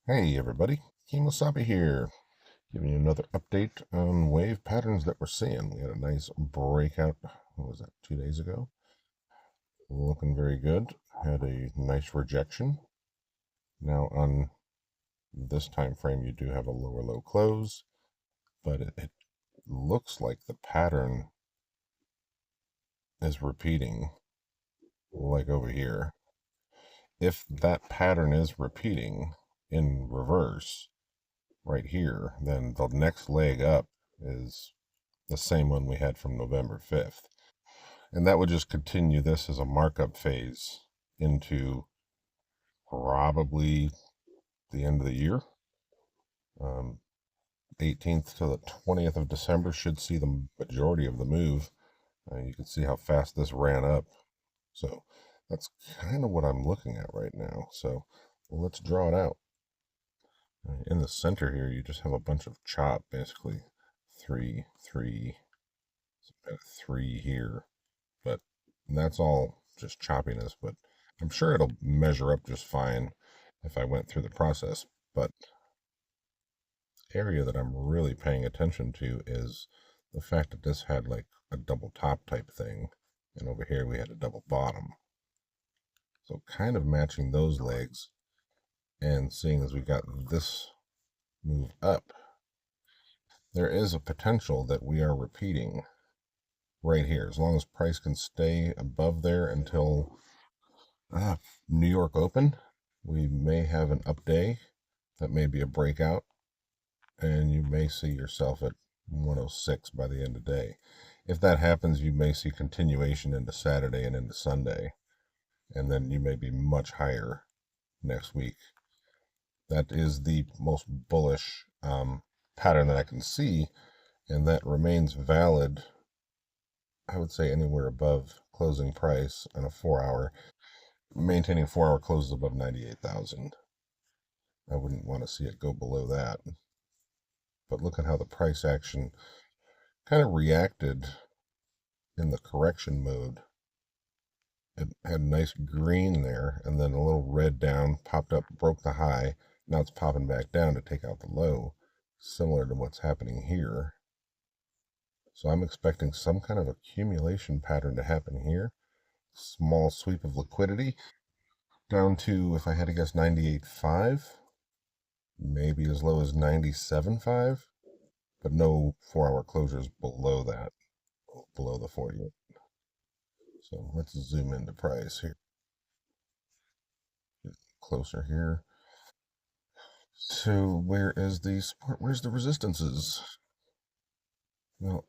Hey everybody, Kimosabe here, giving you another update on wave patterns that we're seeing. We had a nice breakout, what was that, 2 days ago? Looking very good. Had a nice rejection. Now on this time frame you do have a lower low close, but it looks like the pattern is repeating, like over here. If that pattern is repeating in reverse right here, then the next leg up is the same one we had from November 5th. And that would just continue this as a markup phase into probably the end of the year. 18th to the 20th of December should see the majority of the move. You can see how fast this ran up. So that's kind of what I'm looking at right now. So let's draw it out. In the center here, you just have a bunch of chop, basically. 3, 3, 3 here. But that's all just choppiness, but I'm sure it'll measure up just fine if I went through the process. But the area that I'm really paying attention to is the fact that this had like a double top type thing, and over here we had a double bottom. So kind of matching those legs and seeing as we got this move up, there is a potential that we are repeating right here. As long as price can stay above there until New York Open, we may have an up day that may be a breakout, and you may see yourself at 106 by the end of the day. If that happens, you may see continuation into Saturday and into Sunday, and then you may be much higher next week. That is the most bullish pattern that I can see, and that remains valid, I would say, anywhere above closing price on a 4 hour. Maintaining 4 hour closes above 98,000. I wouldn't want to see it go below that. But look at how the price action kind of reacted in the correction mode. It had a nice green there, and then a little red down, popped up, broke the high. Now it's popping back down to take out the low, similar to what's happening here. So I'm expecting some kind of accumulation pattern to happen here. Small sweep of liquidity down to, if I had to guess, 98.5, maybe as low as 97.5, but no 4 hour closures below that, below the 40. So let's zoom into price here. Get closer here. So where is the support? Where's the resistances? Well,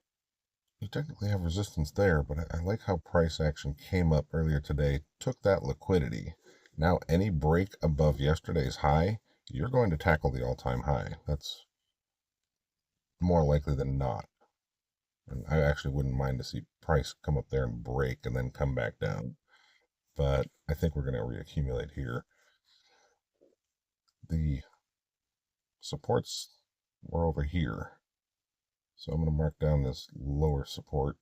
you technically have resistance there, but I like how price action came up earlier today, took that liquidity. Now any break above yesterday's high, you're going to tackle the all-time high. That's more likely than not. And I actually wouldn't mind to see price come up there and break and then come back down. But I think we're going to reaccumulate here. The supports were over here. So I'm going to mark down this lower support.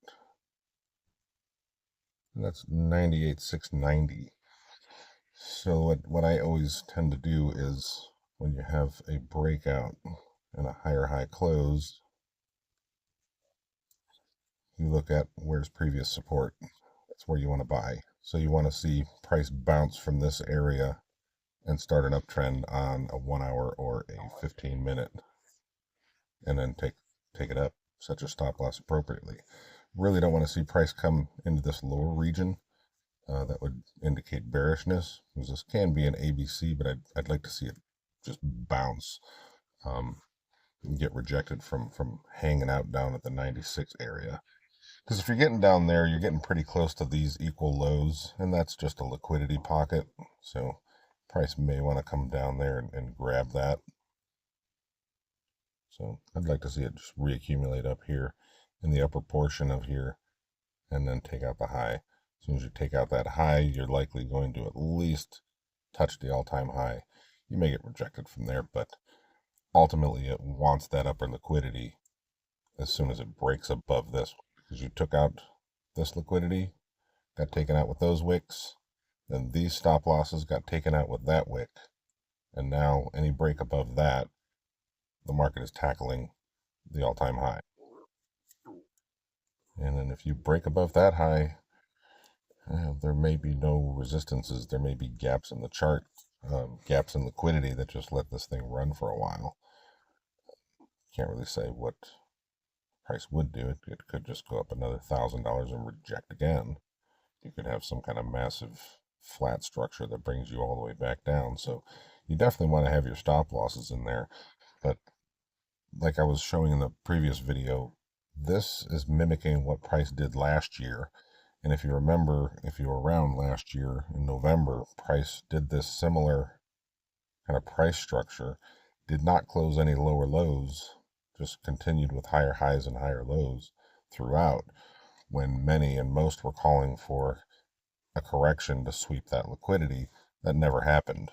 And that's 98,690. So what I always tend to do is when you have a breakout and a higher high close, you look at where's previous support. That's where you want to buy. So you want to see price bounce from this area and start an uptrend on a 1 hour or a 15-minute, and then take it up, set your stop loss appropriately. Really don't want to see price come into this lower region. That would indicate bearishness, because this can be an ABC, but I'd like to see it just bounce and get rejected from hanging out down at the 96 area. Because if you're getting down there, you're getting pretty close to these equal lows, and that's just a liquidity pocket. So price may want to come down there and grab that. So I'd like to see it just reaccumulate up here in the upper portion of here and then take out the high. As soon as you take out that high, you're likely going to at least touch the all-time high. You may get rejected from there, but ultimately it wants that upper liquidity as soon as it breaks above this, because you took out this liquidity, got taken out with those wicks, then these stop losses got taken out with that wick, And now any break above that, the market is tackling the all-time high. And then if you break above that high, there may be no resistances. There may be gaps in the chart, gaps in liquidity that just let this thing run for a while. Can't really say what price would do. It could just go up another $1,000 and reject again. You could have some kind of massive flat structure that brings you all the way back down. So you definitely want to have your stop losses in there. But like I was showing in the previous video, this is mimicking what price did last year. And if you remember, if you were around last year in November, price did this similar kind of price structure, did not close any lower lows, just continued with higher highs and higher lows throughout, when many and most were calling for a correction to sweep that liquidity. That never happened.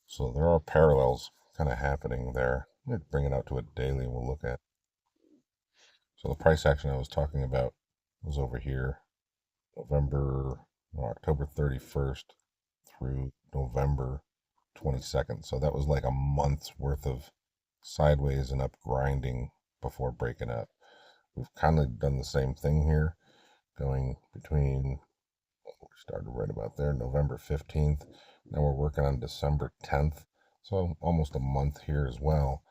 So there are parallels kind of happening there. Let me bring it out to a daily and we'll look at. So the price action I was talking about was over here, October 31st through November 22nd. So that was like a month's worth of sideways and up grinding before breaking up. We've kind of done the same thing here, going between, we started right about there, November 15th. Now we're working on December 10th. So almost a month here as well,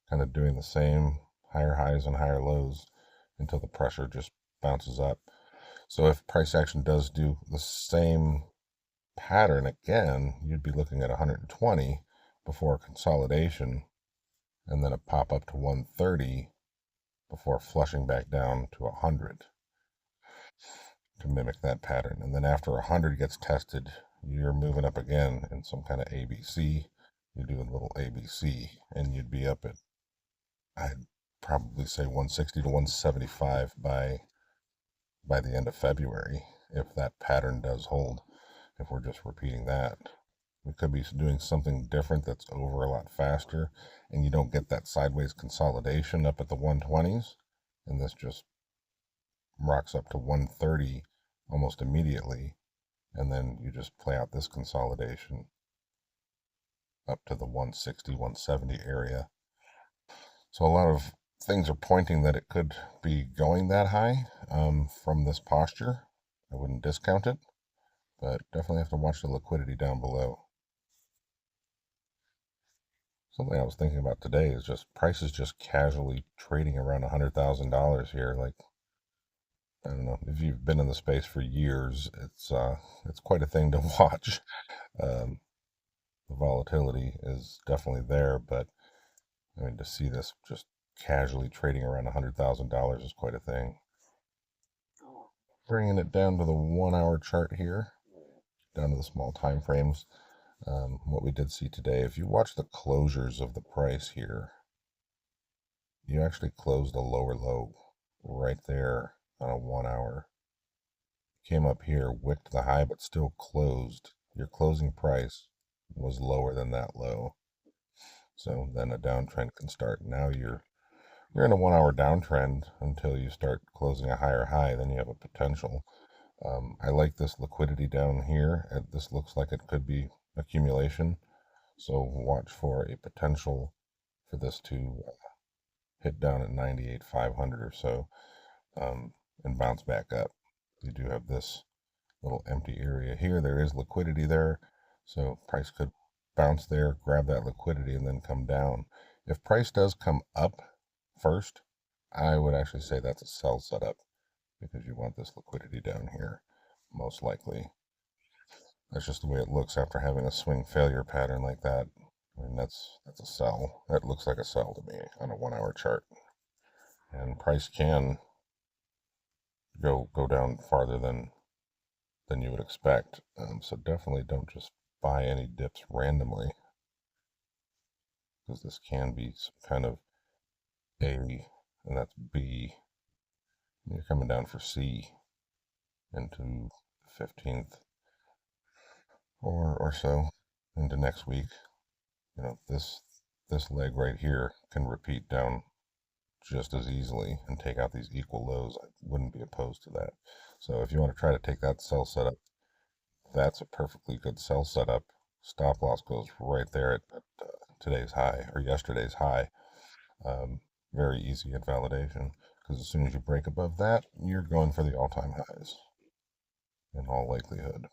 kind of doing the same higher highs and higher lows until the pressure just bounces up. So if price action does do the same pattern again, you'd be looking at 120 before consolidation, and then a pop up to 130 before flushing back down to 100 to mimic that pattern. And then after 100 gets tested, you're moving up again in some kind of ABC. You do a little ABC, and you'd be up at, I'd probably say 160 to 175 by the end of February, if that pattern does hold. If we're just repeating that, we could be doing something different that's over a lot faster, and you don't get that sideways consolidation up at the 120s, and this just rocks up to 130 almost immediately, and then you just play out this consolidation up to the 160, 170 area. So a lot of things are pointing that it could be going that high from this posture. I wouldn't discount it, but definitely have to watch the liquidity down below. Something I was thinking about today is just prices just casually trading around $100,000 here. Like, I don't know, if you've been in the space for years, it's quite a thing to watch. The volatility is definitely there, but I mean, to see this just casually trading around $100,000 is quite a thing. Bringing it down to the 1 hour chart here, down to the small time frames. What we did see today, if you watch the closures of the price here, you actually closed a lower low right there on a 1 hour. Came up here, wicked the high, but still closed. Your closing price was lower than that low. So then a downtrend can start. Now you're in a 1 hour downtrend until you start closing a higher high, then you have a potential. I like this liquidity down here. This looks like it could be accumulation. So watch for a potential for this to hit down at 98,500 or so and bounce back up. You do have this little empty area here. There is liquidity there. So price could bounce there, grab that liquidity, and then come down. If price does come up first, I would actually say that's a sell setup because you want this liquidity down here, most likely. That's just the way it looks after having a swing failure pattern like that. I mean, that's a sell. That looks like a sell to me on a 1 hour chart. And price can go down farther than you would expect. So definitely don't just buy any dips randomly, because this can be some kind of A, and that's B. You're coming down for C into the 15th or so into next week. You know, this leg right here can repeat down just as easily and take out these equal lows. I wouldn't be opposed to that. So if you want to try to take that sell setup, that's a perfectly good sell setup. stop loss goes right there at today's high or yesterday's high. Very easy invalidation, because as soon as you break above that, you're going for the all-time highs in all likelihood.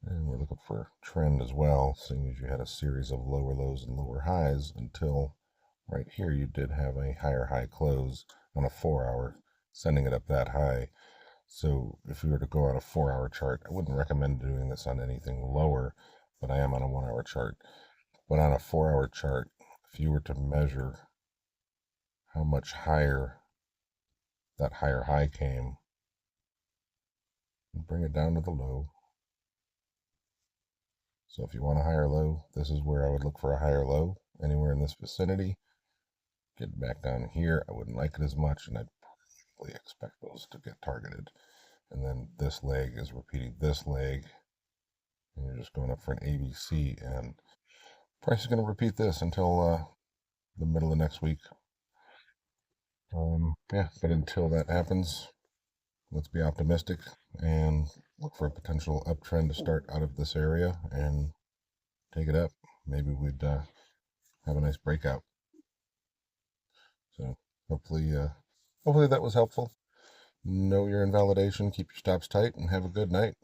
And we're looking for trend as well, seeing as you had a series of lower lows and lower highs until right here you did have a higher high close on a 4-hour, sending it up that high. So if you were to go on a 4-hour chart, I wouldn't recommend doing this on anything lower, but I am on a 1-hour chart. But on a 4-hour chart, if you were to measure how much higher that higher high came, and bring it down to the low. So if you want a higher low, this is where I would look for a higher low, anywhere in this vicinity. Get back down here, I wouldn't like it as much, and I'd probably expect those to get targeted. And then this leg is repeating this leg, and you're just going up for an ABC, and price is going to repeat this until the middle of next week. Yeah, but until that happens, let's be optimistic and look for a potential uptrend to start out of this area and take it up. Maybe we'd have a nice breakout. So hopefully that was helpful. Know your invalidation, keep your stops tight, and have a good night.